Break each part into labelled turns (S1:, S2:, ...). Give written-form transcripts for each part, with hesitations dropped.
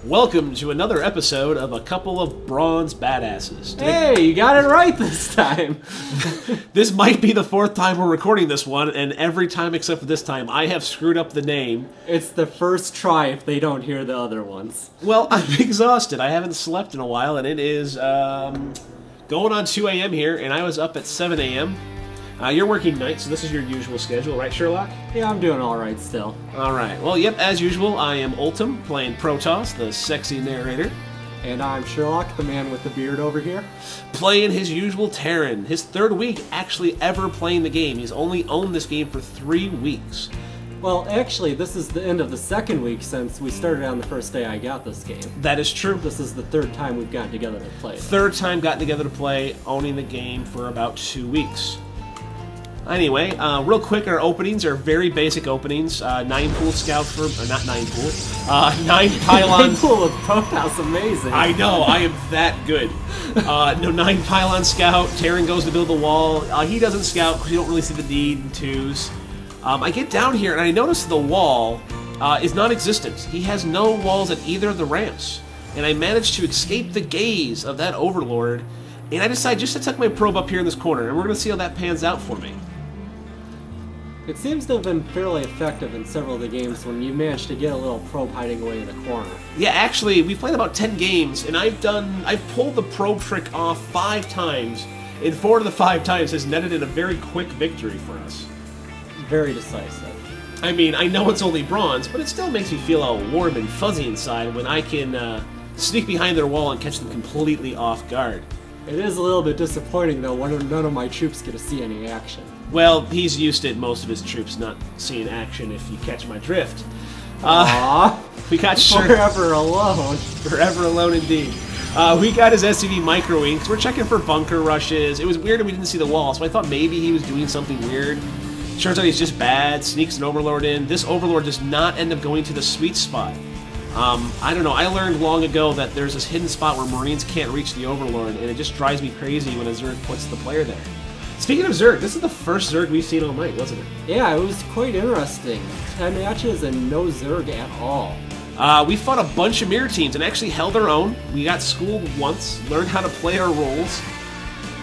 S1: Welcome to another episode of A Couple of Bronze Badasses.
S2: Hey, you got it right this time.
S1: This might be the fourth time we're recording this one, and every time except for this time, I have screwed up the name.
S2: It's the first try if they don't hear the other ones.
S1: Well, I'm exhausted. I haven't slept in a while, and it is going on 2 a.m. here, and I was up at 7 a.m. You're working night, so this is your usual schedule, right, Sherlock?
S2: Yeah, I'm doing alright still.
S1: Alright, well, yep, as usual, I am Oltum, playing Protoss, the sexy narrator.
S2: And I'm Sherlock, the man with the beard over here.
S1: Playing his usual Terran, his third week actually ever playing the game. He's only owned this game for 3 weeks.
S2: Well, actually, this is the end of the second week since we started on the first day I got this game.
S1: That is true.
S2: This is the third time we've gotten together to play.
S1: Third time gotten together to play, owning the game for about 2 weeks. Anyway, real quick, our openings are very basic openings. 9 pool scouts for, not 9 pool, 9 pylons.
S2: 9 pool with Protoss, amazing.
S1: I know, I am that good. No, 9 pylon scout, Terran goes to build the wall. He doesn't scout because you don't really see the need in 2s. I get down here and I notice the wall is non-existent. He has no walls at either of the ramps. And I managed to escape the gaze of that overlord. And I decide just to tuck my probe up here in this corner, and we're going to see how that pans out for me.
S2: It seems to have been fairly effective in several of the games when you managed to get a little probe hiding away in the corner.
S1: Yeah, actually, we've played about 10 games, and I've pulled the probe trick off 5 times, and 4 of the 5 times has netted in a very quick victory for us.
S2: Very decisive.
S1: I mean, I know it's only bronze, but it still makes me feel all warm and fuzzy inside when I can sneak behind their wall and catch them completely off guard.
S2: It is a little bit disappointing, though, when none of my troops get to see any action.
S1: Well, he's used to most of his troops not seeing action, if you catch my drift. We got
S2: Forever alone.
S1: Forever alone, indeed. We got his SCV microwing, because we're checking for bunker rushes. It was weird that we didn't see the wall, so I thought maybe he was doing something weird. Turns out he's just bad, sneaks an overlord in. This overlord does not end up going to the sweet spot. I don't know, I learned long ago that there's this hidden spot where Marines can't reach the Overlord, and it just drives me crazy when a Zerg puts the player there. Speaking of Zerg, this is the first Zerg we've seen all night, wasn't it?
S2: Yeah, it was quite interesting. 10 matches and no Zerg at all.
S1: We fought a bunch of mirror teams and actually held our own. We got schooled once, learned how to play our roles.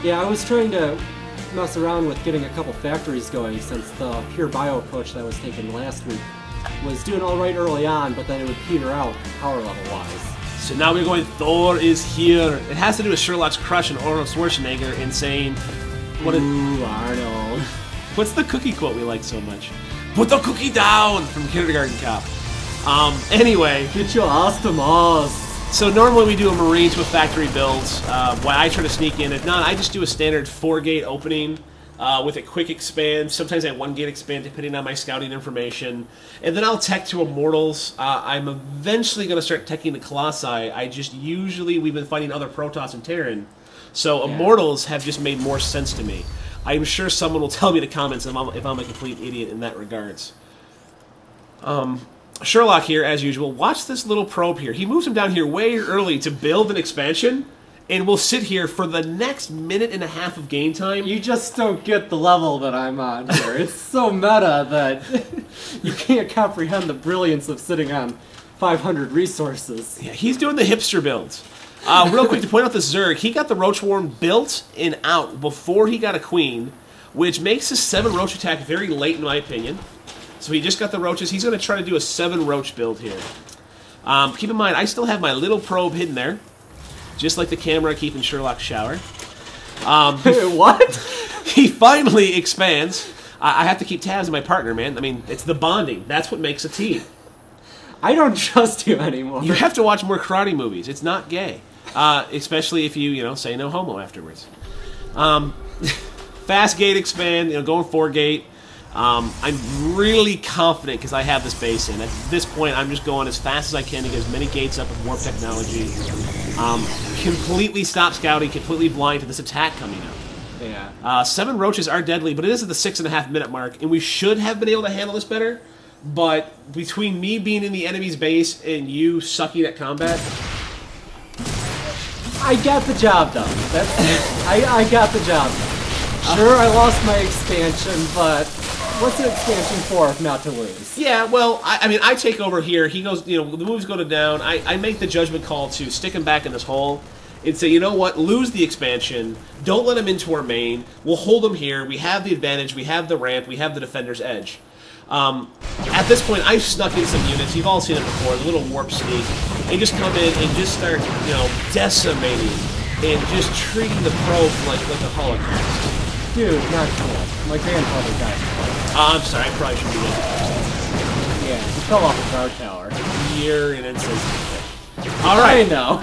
S2: Yeah, I was trying to mess around with getting a couple factories going since the pure bio approach that was taken last week was doing alright early on, but then it would peter out power level wise.
S1: So now we're going, Thor is here. It has to do with Sherlock's crush on Arnold Schwarzenegger and saying,
S2: Ooh, Arnold.
S1: What's the cookie quote we like so much? Put the cookie down from Kindergarten Cop. Anyway.
S2: Get your ass to Mars.
S1: So normally we do a Marines with factory builds. Why I try to sneak in. If not, I just do a standard 4-gate opening. With a quick expand, sometimes I 1-gate expand depending on my scouting information, and then I'll tech to Immortals. I'm eventually going to start teching the Colossi. We've been fighting other Protoss and Terran, so yeah. Immortals have just made more sense to me. I'm sure someone will tell me in the comments if I'm a complete idiot in that regards. Sherlock here, as usual. Watch this little probe here. He moves him down here way early to build an expansion, and we'll sit here for the next minute and a half of game time.
S2: You just don't get the level that I'm on here. It's so meta that you can't comprehend the brilliance of sitting on 500 resources.
S1: Yeah, he's doing the hipster builds. Real quick to point out this Zerg, he got the Roach Worm built and out before he got a Queen, which makes his 7 Roach attack very late in my opinion. So he just got the Roaches. He's going to try to do a 7 Roach build here. Keep in mind, I still have my little probe hidden there. Just like the camera I keep in Sherlock's shower.
S2: What?
S1: He finally expands. I have to keep tabs on my partner, man. I mean, it's the bonding. That's what makes a team.
S2: I don't trust you anymore.
S1: You have to watch more karate movies. It's not gay. Especially if you say no homo afterwards. Fast gate expand, going 4-gate. I'm really confident because I have this base in. At this point, I'm just going as fast as I can to get as many gates up with warp technology. Completely stop scouting, completely blind to this attack coming up.
S2: Yeah.
S1: 7 Roaches are deadly, but it is at the 6.5 minute mark, and we should have been able to handle this better. But between me being in the enemy's base and you sucking at combat,
S2: I got the job done. I got the job done. Sure, I lost my expansion, but what's an expansion for if not to lose?
S1: Yeah, well, I mean, I take over here. He goes, you know, the moves go to down. I make the judgment call to stick him back in this hole and say, you know what, lose the expansion. Don't let him into our main. We'll hold him here. We have the advantage. We have the ramp. We have the defender's edge. At this point, I've snuck in some units. You've all seen it before, the little warp sneak. And just come in and just start, you know, decimating and just treating the probe like a holocaust.
S2: Dude, not cool. My grandfather died.
S1: I'm sorry, I probably shouldn't be making that.
S2: Yeah, he fell off a guard tower.
S1: You're an insensitive. Alright.
S2: I know.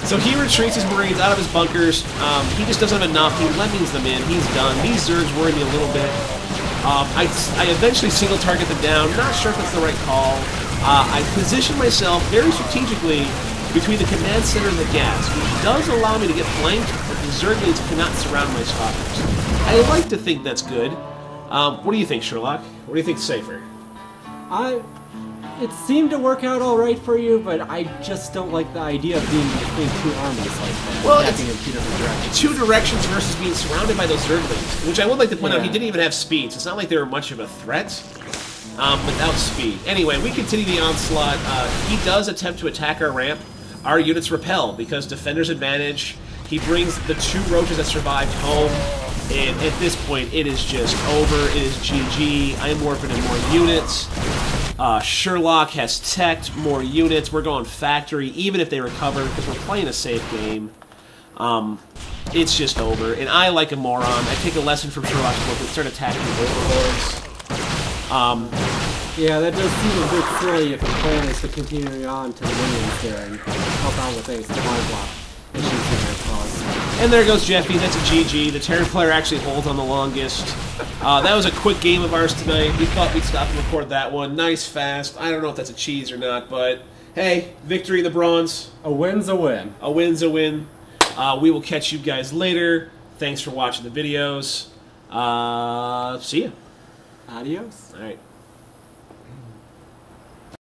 S1: So he retreats his Marines out of his bunkers. He just doesn't have enough. He lemmings them in. He's done. These Zergs worry me a little bit. I eventually single target them down. Not sure if that's the right call. I position myself very strategically between the command center and the gas, which does allow me to get flanked, but the Zerglings cannot surround my stalkers. I like to think that's good. What do you think, Sherlock? What do you think's safer?
S2: It seemed to work out all right for you, but I just don't like the idea of being between two armies like that.
S1: Well,
S2: attacking in two different directions.
S1: Two directions versus being surrounded by those Zerglings, which I would like to point out, he didn't even have speed, so it's not like they were much of a threat without speed. Anyway, we continue the onslaught. He does attempt to attack our ramp. Our units repel because defender's advantage. He brings the two roaches that survived home, and at this point, it is just over. It is GG. I'm morphing in more units. Sherlock has teched more units. We're going factory, even if they recover, because we're playing a safe game. It's just over. And I, like a moron, I take a lesson from Sherlock's book and start attacking overlords.
S2: Yeah, that does seem a bit silly if the plan is to continue on to the minions there and help out with things to mind block issues that might cause.
S1: And there goes Jeffy. That's a GG. The Terran player actually holds on the longest. That was a quick game of ours tonight. We thought we'd stop and record that one. Nice, fast. I don't know if that's a cheese or not, but hey, victory, the bronze.
S2: A win's a win.
S1: A win's a win. We will catch you guys later. Thanks for watching the videos. See ya.
S2: Adios.
S1: All right.